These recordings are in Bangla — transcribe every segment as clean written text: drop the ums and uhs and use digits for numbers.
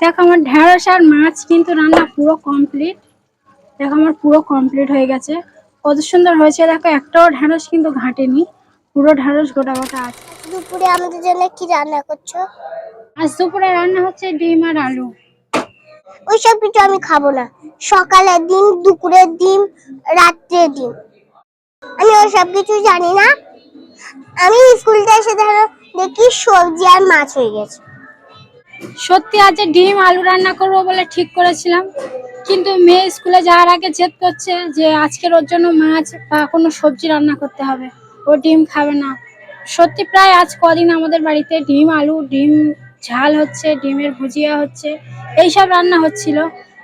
দেখো আমার ঢেঁড়স আর মাছ কিন্তু রান্না পুরো কমপ্লিট। দেখো আমার পুরো কমপ্লিট হয়ে গেছে। কত সুন্দর হয়েছে দেখো, একটাও ঢেঁড়স কিন্তু ঘাটেনি, পুরো ঢেঁড়স গোটা গোটা আছে। দুপুরে আমাদের জন্য কি রান্না করছো? আজ দুপুরে রান্না হচ্ছে ডিম আর আলু। ওইসব কিছু আমি খাবো না। সকালের ডিম, দুপুরের ডিম, রাত্রের ডিম, আমি ওইসব কিছু জানি না। আমি স্কুলতে এসে দেখি সবজি আর মাছ হয়ে গেছে। সত্যি আজ ডিম আলু রান্না করবো বলে ঠিক করেছিলাম, কিন্তু মেয়ে স্কুলে যাওয়ার আগে জেদ করছে যে আজকের ওর জন্য মাছ বা কোনো সবজি রান্না করতে হবে, ও ডিম খাবে না। সত্যি প্রায় আজ কদিন আমাদের বাড়িতে ডিম আলু, ডিম ঝাল হচ্ছে, ডিমের ভুজিয়া হচ্ছে, এইসব রান্না হচ্ছিল।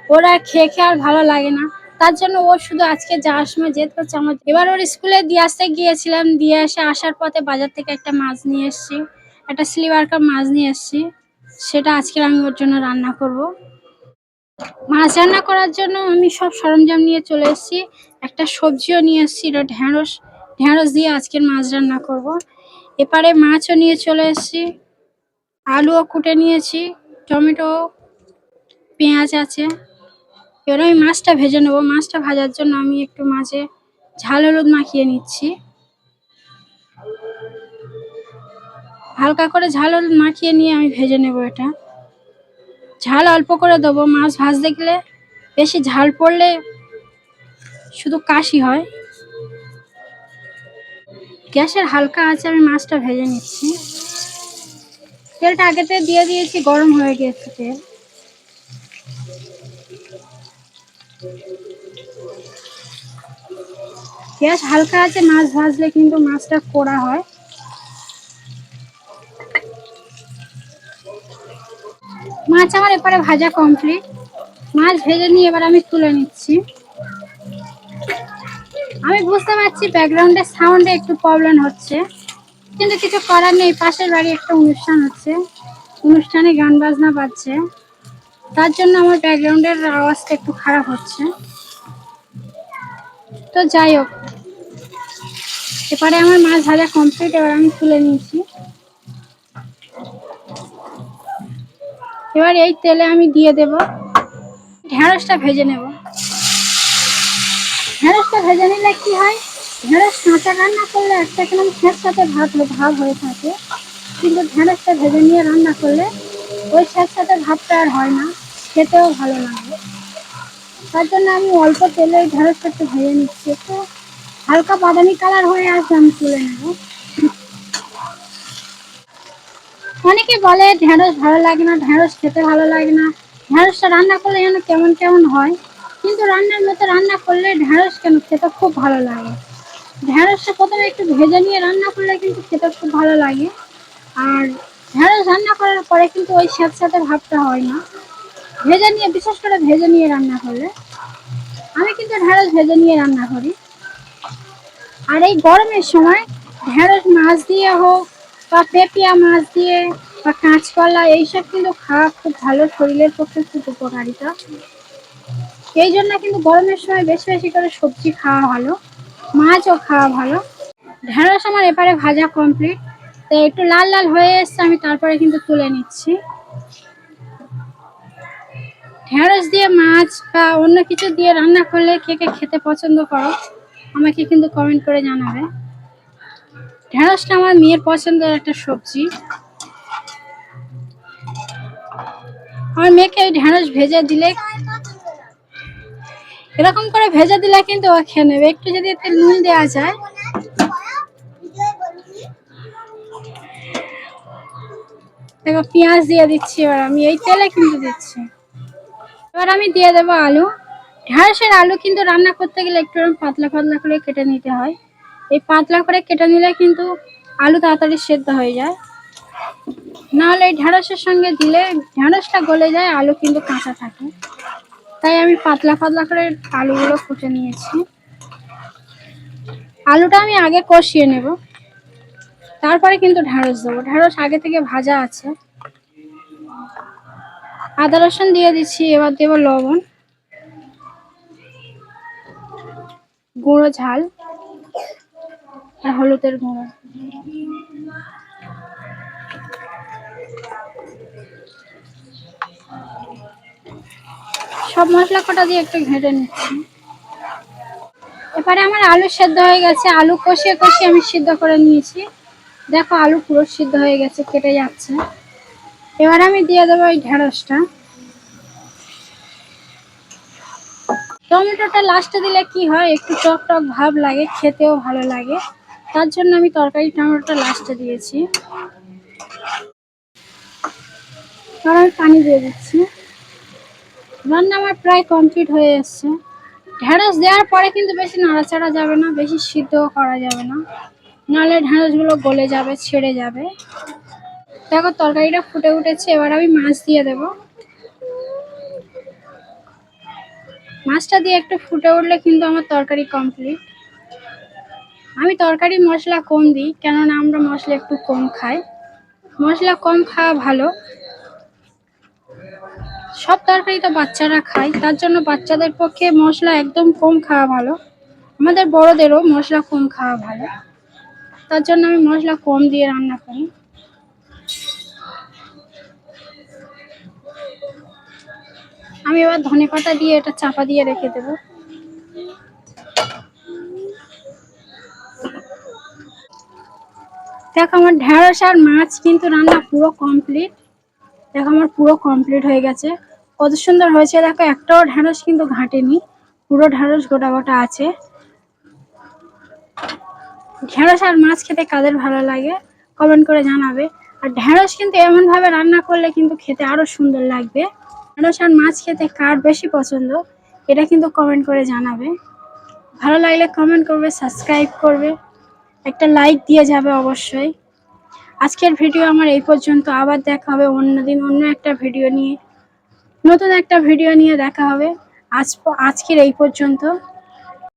ওরা খেয়ে খেয়ে আর ভালো লাগে না, তার জন্য ও শুধু আজকে যাওয়ার সময় জেদ করছে আমার। এবার ওর স্কুলে দিয়ে আসতে গিয়েছিলাম, দিয়ে আসার পথে বাজার থেকে একটা মাছ নিয়ে এসেছি, একটা সিলভার কাপ মাছ নিয়ে এসেছি। সেটা আজকে আমি ওর জন্য রান্না করব। মাছ রান্না করার জন্য আমি সব সরঞ্জাম নিয়ে চলে এসেছি, একটা সবজিও নিয়ে এসেছি, এটা ঢেঁড়স। ঢেঁড়স দিয়ে আজকের মাছ রান্না করব। এপারে মাছও নিয়ে চলে এসেছি, আলুও কুটে নিয়েছি, টমেটো, পেঁয়াজ আছে। এবার আমি মাছটা ভেজে নেবো। মাছটা ভাজার জন্য আমি একটু মাছে ঝাল হলুদ মাখিয়ে নিচ্ছি। হালকা করে ঝাল হলুদ মাখিয়ে নিয়ে আমি ভেজে নেব। এটা ঝাল অল্প করে দেবো, মাছ ভাজতে গেলে বেশি ঝাল পড়লে শুধু কাশি হয়। গ্যাসের হালকা আঁচে আমি মাছটা ভেজে নিচ্ছি। তেলটা আগেতে দিয়ে দিয়েছি, গরম হয়ে গেছে তেল। গ্যাস হালকা আছে, মাছ ভাজলে কিন্তু মাছটা কড়া হয়। মাছ আমার এপারে ভাজা কমপ্লিট। মাছ ভেজে নিয়ে এবার আমি তুলে নিচ্ছি। আমি বুঝতে পারছি ব্যাকগ্রাউন্ডের সাউন্ডে একটু প্রবলেম হচ্ছে, কিন্তু কিছু করার নেই। পাশের বাড়ি একটা অনুষ্ঠান হচ্ছে, অনুষ্ঠানে গান বাজনা বাজছে, তার জন্য আমার ব্যাকগ্রাউন্ডের আওয়াজটা একটু খারাপ হচ্ছে। তো যাই হোক, এবারে আমার মাছ ভাজা কমপ্লিট। এবার আমি তুলে নিয়েছি। এবার এই তেলে আমি দিয়ে দেব, ঢেঁড়সটা ভেজে নেব। ঢেঁড়সটা ভেজে নিলে কি হয়, ঢেঁড়স কাঁচা রান্না করলে একটা কেমন স্যাঁতস্যাঁতে ভাব হয়ে থাকে, কিন্তু ঢেঁড়সটা ভেজে নিয়ে রান্না করলে ওই স্যাঁতস্যাঁতে ভাবটা আর হয় না, খেতেও ভালো লাগে। তার জন্য আমি অল্প তেলে ঢেঁড়সটা একটু ভেজে নিচ্ছি। একটু হালকা বাদামি কালার হয়ে আসলে আমি তুলে নেব। অনেকে বলে ঢেঁড়স ভালো লাগে না, ঢেঁড়স খেতে ভালো লাগে না, ঢেঁড়সটা রান্না করলে যেন কেমন কেমন হয়, কিন্তু রান্নার মতো রান্না করলে ঢেঁড়স কেন খেতে খুব ভালো লাগে। ঢেঁড়সটা প্রথমে একটু ভেজে নিয়ে রান্না করলে কিন্তু খেতে খুব ভালো লাগে। আর ঢেঁড়স রান্না করার পরে কিন্তু ওই স্যাঁতস্যাঁতে ভাবটা হয় না, ভেজে নিয়ে, বিশেষ করে ভেজে নিয়ে রান্না করলে। আমি কিন্তু ঢেঁড়স ভেজে নিয়ে রান্না করি। আর এই গরমের সময় ঢেঁড়স মাছ দিয়ে হোক বা পেঁপিয়া মাছ দিয়ে বা কাঁচকলা, এইসব কিন্তু খাওয়া খুব ভালো, শরীরের পক্ষে খুব উপকারিতা। এই জন্য কিন্তু গরমের সময় বেশি বেশি করে সবজি খাওয়া ভালো, মাছও খাওয়া ভালো। ঢেঁড়স আমার এপারে ভাজা কমপ্লিট, তো একটু লাল লাল হয়ে এসছে, আমি তারপরে কিন্তু তুলে নিচ্ছি। ঢেঁড়স দিয়ে মাছ বা অন্য কিছু দিয়ে রান্না করলে কে কে খেতে পছন্দ করো আমাকে কিন্তু কমেন্ট করে জানাবে। ঢেঁড়সটা আমার মেয়ের পছন্দের একটা সবজি। আমার মেয়েকে এই ঢেঁড়স ভেজে দিলে, এরকম করে ভেজে দিলে কিন্তু ও খেয়ে নেবে। একটু যদি এতে নুন দেওয়া যায়। দেখো পেঁয়াজ দিয়ে দিচ্ছি, এবার আমি এই তেলে কিন্তু দিচ্ছি। এবার আমি দিয়ে দেবো আলু। ঢেঁড়সের আলু কিন্তু রান্না করতে গেলে একটু পাতলা পাতলা করে কেটে নিতে হয়। এই পাতলা করে কেটে নিলে কিন্তু আলু তাড়াতাড়ি সেদ্ধ হয়ে যায়, নাহলে এই ঢেঁড়সের সঙ্গে দিলে ঢেঁড়সটা গলে যায়, আলু কিন্তু কাঁচা থাকে। তাই আমি পাতলা পাতলা করে আলুগুলো কুটে নিয়েছি। আলুটা আমি আগে কষিয়ে নেব, তারপরে কিন্তু ঢেঁড়স দেবো। ঢেঁড়স আগে থেকে ভাজা আছে। আদা রসুন দিয়ে দিচ্ছি। এবার দেবো লবণ, গুঁড়ো ঝাল আর হলুদের গুঁড়ো। সব মশলা কটা দিয়ে একটু ঘেঁটে নিচ্ছি। এবারে আমার আলু সেদ্ধ হয়ে গেছে, আলু কষিয়ে কষিয়ে আমি সিদ্ধ করে নিয়েছি। দেখো আলু পুরো সিদ্ধ হয়ে গেছে, কেটে যাচ্ছে। এবার আমি দিয়ে দেবো এই ঢেঁড়সটা। টমেটোটা লাস্টে দিলে কি হয়, একটু টক টক ভাব লাগে, খেতেও ভালো লাগে। তার জন্য আমি তরকারি টমেটোটা লাস্টে দিয়েছি। এবার আমি পানি দিয়ে দিচ্ছি। রান্না আমার প্রায় কমপ্লিট হয়ে এসছে। ঢেঁড়স দেওয়ার পরে কিন্তু বেশি নাড়াচাড়া যাবে না, বেশি সিদ্ধও করা যাবে না, নাহলে ঢেঁড়সগুলো গলে যাবে, ছেড়ে যাবে। দেখো তরকারিটা ফুটে উঠেছে, এবার আমি মাছ দিয়ে দেব। মাছটা দিয়ে একটু ফুটে উঠলে কিন্তু আমার তরকারি কমপ্লিট। আমি তরকারি মশলা কম দিই, কেননা আমরা মশলা একটু কম খাই। মশলা কম খাওয়া ভালো। সব তরকারি তো বাচ্চারা খায়, তার জন্য বাচ্চাদের পক্ষে মশলা একদম কম খাওয়া ভালো। আমাদের বড়দেরও মশলা কম খাওয়া ভালো, তার জন্য আমি মশলা কম দিয়ে রান্না করি। আমি এবার ধনেপাতা দিয়ে এটা চাপা দিয়ে রেখে দেব। দেখো আমার ঢেঁড়স আর মাছ কিন্তু রান্না পুরো কমপ্লিট। দেখো আমার পুরো কমপ্লিট হয়ে গেছে। কত সুন্দর হয়েছে দেখো, একটাও ঢেঁড়স কিন্তু ঘাটেনি, পুরো ঢেঁড়স গোটা গোটা আছে। ঢেঁড়স আর মাছ খেতে কাদের ভালো লাগে কমেন্ট করে জানাবে। আর ঢেঁড়স কিন্তু এমন ভাবে রান্না করলে কিন্তু খেতে আরো সুন্দর লাগবে। ঢেঁড়স আর মাছ খেতে কার বেশি পছন্দ এটা কিন্তু কমেন্ট করে জানাবে। ভালো লাগলে কমেন্ট করবে, সাবস্ক্রাইব করবে, একটা লাইক দিয়ে যাবে অবশ্যই। আজকের ভিডিও আমার এই পর্যন্ত, আবার দেখা হবে অন্যদিন অন্য একটা ভিডিও নিয়ে, নতুন একটা ভিডিও নিয়ে দেখা হবে। আজকের এই পর্যন্ত।